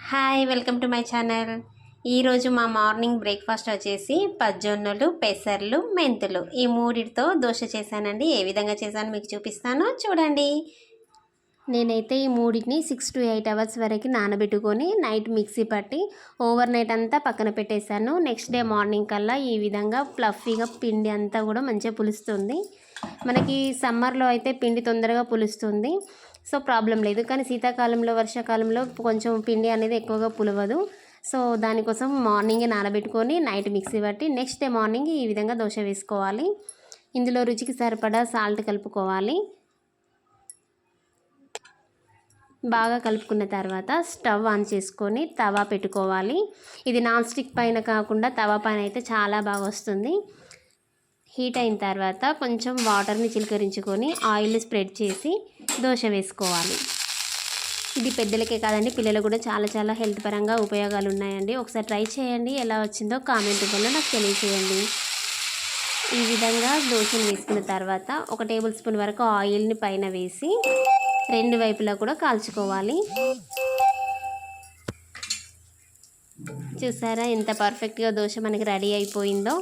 Hi welcome to my channel. ఈరోజు మా morning breakfast వచ్చేసి పజ్జొన్నలు, పెసర్లు, మెంతులు ఈ మూడిటితో దోశ చేశానండి. ఏ విధంగా చేశాను మీకు చూపిస్తాను చూడండి. నేనైతే ఈ మూడింటిని 6 to 8 అవర్స్ వరకు నానబెట్టుకొని నైట్ మిక్సీ పట్టి ఓవర్ నైట్ అంతా పక్కన పెట్టేశాను. నెక్స్ట్ డే మార్నింగ్ కల్లా ఈ విధంగా ఫ్లఫీగా పిండి అంతా కూడా మంచిగా పులుస్తుంది. మనకి సమ్మర్లో అయితే పిండి తొందరగా పులుస్తుంది, సో ప్రాబ్లం లేదు. కానీ శీతాకాలంలో, వర్షాకాలంలో కొంచెం పిండి అనేది ఎక్కువగా పులవదు. సో దానికోసం మార్నింగే నానబెట్టుకొని నైట్ మిక్సీ పట్టి నెక్స్ట్ డే మార్నింగ్ ఈ విధంగా దోశ వేసుకోవాలి. ఇందులో రుచికి సరిపడా సాల్ట్ కలుపుకోవాలి. బాగా కలుపుకున్న తర్వాత స్టవ్ ఆన్ చేసుకొని తవా పెట్టుకోవాలి. ఇది నాన్ స్టిక్ పైన కాకుండా తవా పైన అయితే చాలా బాగా వస్తుంది. హీట్ అయిన తర్వాత కొంచెం వాటర్ని చిలకరించుకొని ఆయిల్ స్ప్రెడ్ చేసి దోశ వేసుకోవాలి. ఇది పెద్దలకే కాదండి, పిల్లలకు కూడా చాలా చాలా హెల్త్ పరంగా ఉపయోగాలు ఉన్నాయండి. ఒకసారి ట్రై చేయండి, ఎలా వచ్చిందో కామెంట్ రూపంలో నాకు తెలియజేయండి. ఈ విధంగా దోశను వేసుకున్న తర్వాత 1 టేబుల్ స్పూన్ వరకు ఆయిల్ని పైన వేసి రెండు వైపులా కూడా కాల్చుకోవాలి. చూసారా ఎంత పర్ఫెక్ట్గా దోశ మనకి రెడీ అయిపోయిందో.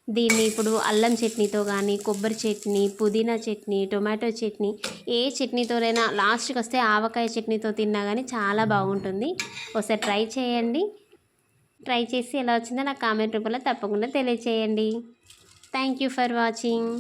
దీన్ని ఇప్పుడు అల్లం చట్నీతో కానీ, కొబ్బరి చట్నీ, పుదీనా చట్నీ, టొమాటో చట్నీ, ఏ చట్నీతోనైనా లాస్ట్కి వస్తే ఆవకాయ చట్నీతో తిన్నా కానీ చాలా బాగుంటుంది. ఒకసారి ట్రై చేయండి. ట్రై చేసి ఎలా వచ్చిందో నాకు కామెంట్ రూపంలో తప్పకుండా తెలియచేయండి. Thank you for watching.